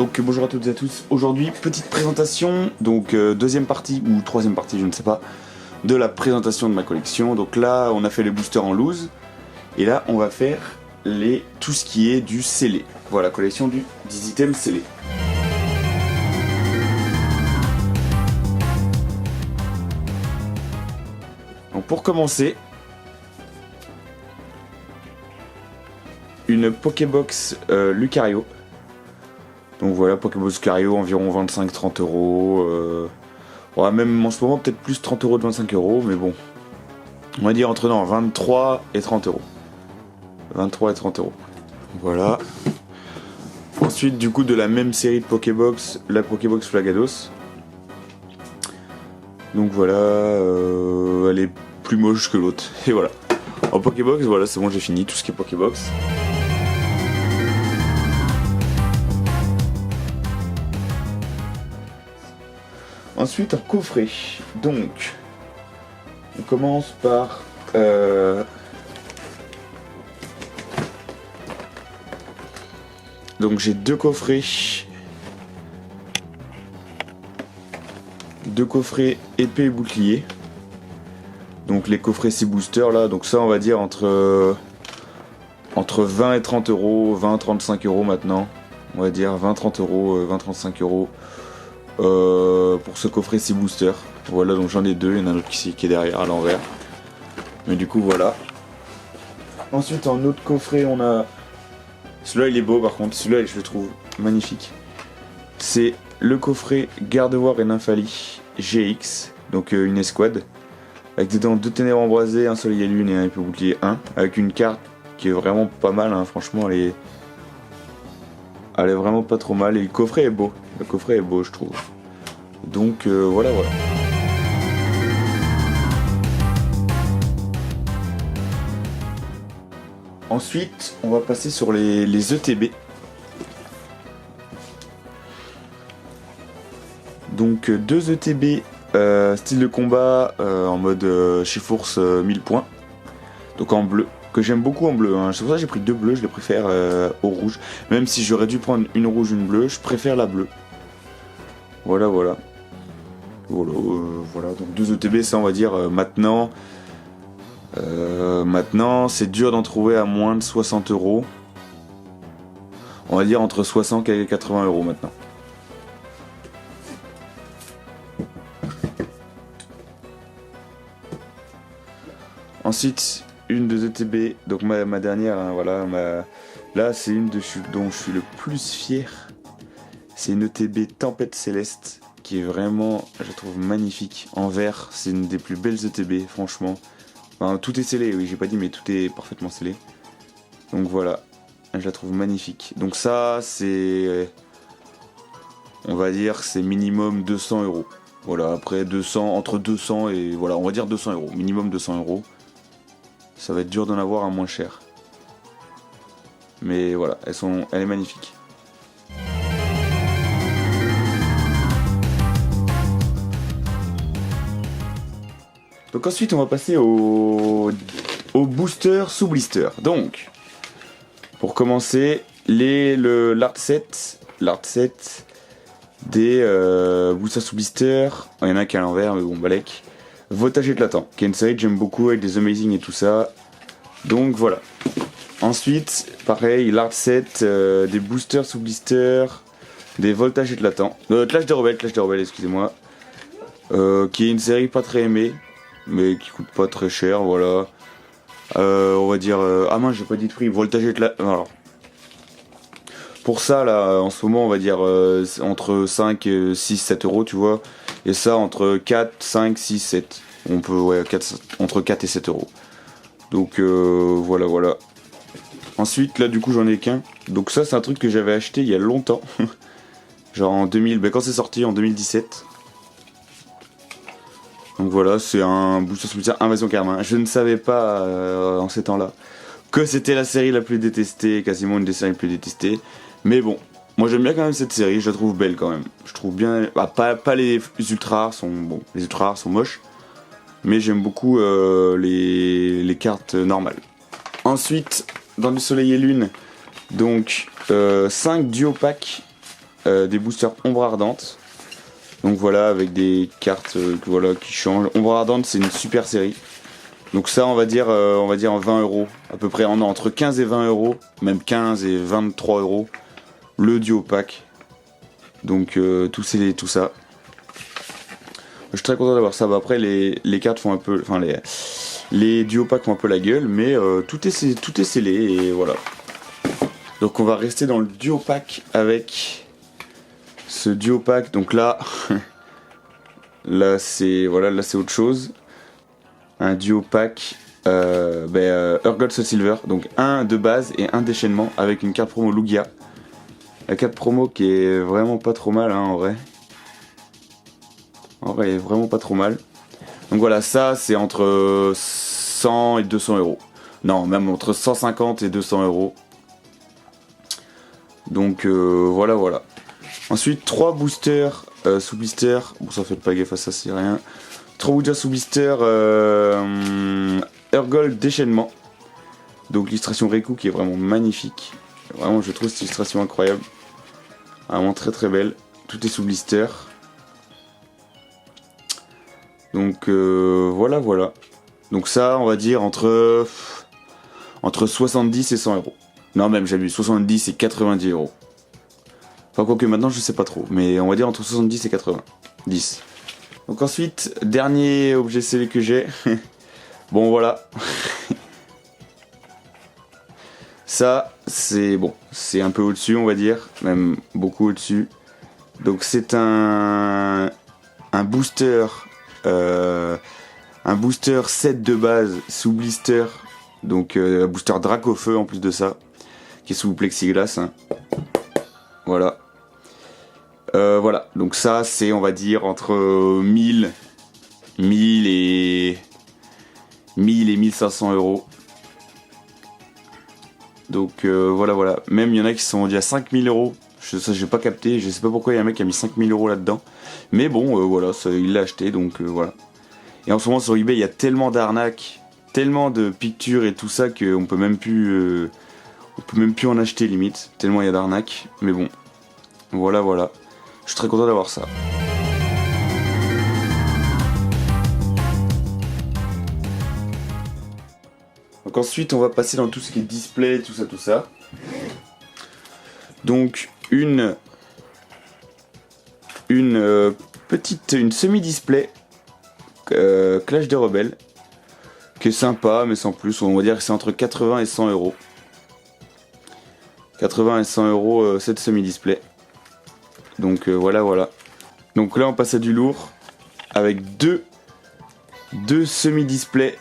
Donc bonjour à toutes et à tous, aujourd'hui petite présentation, donc deuxième partie ou troisième partie je ne sais pas, de la présentation de ma collection. Donc là on a fait les boosters en loose, et là on va faire tout ce qui est du scellé. Voilà, collection des items scellés. Donc pour commencer, une Pokébox Lucario. Donc voilà, Pokébox Lucario, environ 25-30 euros. Ouais, même en ce moment, peut-être plus 30 euros de 25 euros, mais bon. On va dire entre 23 et 30 euros. 23 et 30 euros. Voilà. Ensuite, du coup, de la même série de Pokébox, la Pokébox Flagados. Donc voilà, elle est plus moche que l'autre. Et voilà. En Pokébox, voilà, c'est bon, j'ai fini tout ce qui est Pokébox. Ensuite, en coffret. Donc, on commence par donc j'ai deux coffrets épée et bouclier. Donc les coffrets 6 boosters là, donc ça on va dire entre 20 et 30 euros, 20-35 euros maintenant. On va dire 20-30 euros, 20-35 euros. Pour ce coffret 6 boosters. Voilà, donc j'en ai deux, il y en a un autre qui est derrière à l'envers. Mais du coup voilà. Ensuite en autre coffret on a... Celui-là il est beau par contre, celui-là je le trouve magnifique. C'est le coffret Gardevoir et Nymphalie GX, donc une escouade. Avec dedans deux ténèbres embrasés, un soleil et lune et un épée bouclier 1. Avec une carte qui est vraiment pas mal, hein. Franchement elle est vraiment pas trop mal. Et le coffret est beau, je trouve. Donc voilà. Ensuite, on va passer sur les ETB. Donc deux ETB style de combat en mode Chifours 1000 points. Donc en bleu, que j'aime beaucoup en bleu, hein. C'est pour ça que j'ai pris deux bleus, je les préfère au rouge. Même si j'aurais dû prendre une rouge, une bleue, je préfère la bleue. Voilà, donc deux ETB, ça on va dire maintenant c'est dur d'en trouver à moins de 60 euros. On va dire entre 60 et 80 euros maintenant. Ensuite, une de ETB, donc ma dernière, hein, voilà, là c'est une dont je suis le plus fier. C'est une ETB Tempête Céleste, qui est vraiment, je trouve, magnifique. En vert, c'est une des plus belles ETB, franchement. Enfin, tout est scellé, oui, j'ai pas dit, mais tout est parfaitement scellé. Donc voilà, je la trouve magnifique. Donc ça, c'est... On va dire, c'est minimum 200 euros. Voilà, après 200, entre 200 et... Voilà, on va dire 200 euros, minimum 200 euros. Ça va être dur d'en avoir à moins cher. Mais voilà, elle est magnifique. Donc ensuite on va passer au booster sous blister. Donc pour commencer l'art set des boosters sous blister. Il y en a qui est à l'envers mais bon balèque. Voltage éclatant, qui est une série que j'aime beaucoup avec des amazing et tout ça. Donc voilà. Ensuite pareil l'art set des boosters sous blister, des voltages éclatants. Clash des rebelles excusez-moi. Qui est une série pas très aimée, mais qui coûte pas très cher, voilà. On va dire... ah mince, j'ai pas dit de prix, voltage éclatant... Alors, pour ça, là, en ce moment, on va dire entre 5, 6, 7 euros, tu vois. Et ça, entre 4, 5, 6, 7. On peut, ouais, entre 4 et 7 euros. Donc, voilà. Ensuite, là, du coup, j'en ai qu'un. Donc ça, c'est un truc que j'avais acheté il y a longtemps. Genre en 2000... Ben, quand c'est sorti, en 2017. Donc voilà, c'est un booster sous blister Invasion Carmin. Je ne savais pas en ces temps-là que c'était la série la plus détestée, quasiment une des séries les plus détestées. Mais bon, moi j'aime bien quand même cette série, je la trouve belle quand même. Je trouve bien, bah, pas les ultra rares sont bon, les ultra rares sont moches, mais j'aime beaucoup les cartes normales. Ensuite, dans du Soleil et Lune, donc 5 duo packs des boosters Ombre Ardente. Donc voilà, avec des cartes voilà, qui changent. Ombre Ardente, c'est une super série. Donc ça, on va dire 20 euros, à peu près, entre 15 et 20 euros, même 15 et 23 euros, le duo pack. Donc tout ça. Je suis très content d'avoir ça. Bah, après, les cartes font un peu, enfin les duo packs font un peu la gueule, mais tout est scellé et voilà. Donc on va rester dans le duo pack avec ce duo pack. Donc là, là c'est autre chose. Un duo pack Urgot Soul Silver, donc un de base et un déchaînement avec une carte promo Lugia. La carte promo qui est vraiment pas trop mal en vrai. En vrai, elle est vraiment pas trop mal. Donc voilà, ça c'est entre 100 et 200 euros. Non, même entre 150 et 200 euros. Donc voilà. Ensuite, 3 boosters sous blister. Bon, ça fait pas gaffe à ça, c'est rien. 3 boosters sous blister Urgold déchaînement. Donc l'illustration Reku qui est vraiment magnifique. Vraiment, je trouve cette illustration incroyable. Vraiment très très belle. Tout est sous blister. Donc voilà. Donc ça, on va dire entre 70 et 100 euros. Non, même j'abuse, 70 et 90 euros. Enfin, quoique maintenant, je sais pas trop. Mais on va dire entre 70 et 90. Donc ensuite, dernier objet scellé que j'ai. Bon, voilà. Ça, c'est bon. C'est un peu au-dessus, on va dire. Même beaucoup au-dessus. Donc c'est un booster. Un booster 7 de base sous blister. Donc un booster Dracofeu en plus de ça. Qui est sous plexiglas. Hein. Voilà. Voilà. Donc ça, c'est, on va dire, entre 1000 et 1500 euros. Donc voilà. Même il y en a qui sont vendus à 5000 euros. Ça, j'ai pas capté. Je sais pas pourquoi il y a un mec qui a mis 5000 euros là-dedans. Mais bon, voilà, ça, il l'a acheté. Donc voilà. Et en ce moment, sur eBay, il y a tellement d'arnaques, tellement de pictures et tout ça qu'on peut même plus. On peut même plus en acheter limite, tellement il y a d'arnaques. Mais bon, voilà. Je suis très content d'avoir ça. Donc ensuite, on va passer dans tout ce qui est display, tout ça. Donc une semi-display Clash des Rebelles, qui est sympa, mais sans plus. On va dire que c'est entre 80 et 100 euros. 80 et 100 euros cette semi-display. Donc voilà. Donc là on passe à du lourd avec deux semi-displays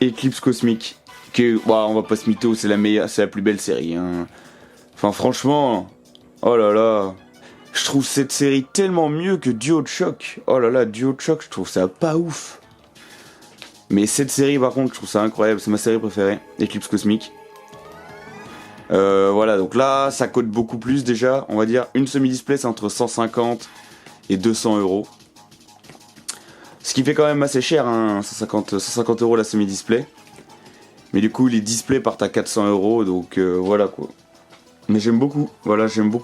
Eclipse Cosmique. Que on va pas se mytho, c'est la plus belle série. Hein. Enfin franchement, oh là là, je trouve cette série tellement mieux que Duo de Choc. Oh là là, Duo de Choc, je trouve ça pas ouf. Mais cette série par contre, je trouve ça incroyable, c'est ma série préférée, Eclipse Cosmique. Voilà, donc là, ça coûte beaucoup plus déjà. On va dire une semi-display, c'est entre 150 et 200 euros. Ce qui fait quand même assez cher, hein, 150 euros la semi-display. Mais du coup, les displays partent à 400 euros, donc voilà quoi. Mais j'aime beaucoup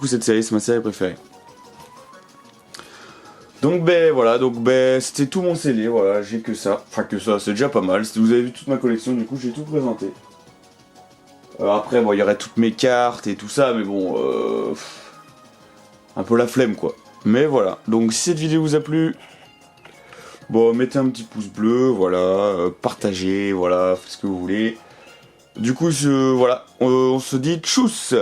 cette série, c'est ma série préférée. Donc voilà, c'était tout mon scellé, voilà, j'ai que ça. Enfin que ça, c'est déjà pas mal. Si vous avez vu toute ma collection, du coup, j'ai tout présenté. Après, il y aurait toutes mes cartes et tout ça, mais bon, un peu la flemme quoi. Mais voilà, donc si cette vidéo vous a plu, mettez un petit pouce bleu, voilà, partagez, voilà, faites ce que vous voulez. Du coup, voilà, on se dit tchuss.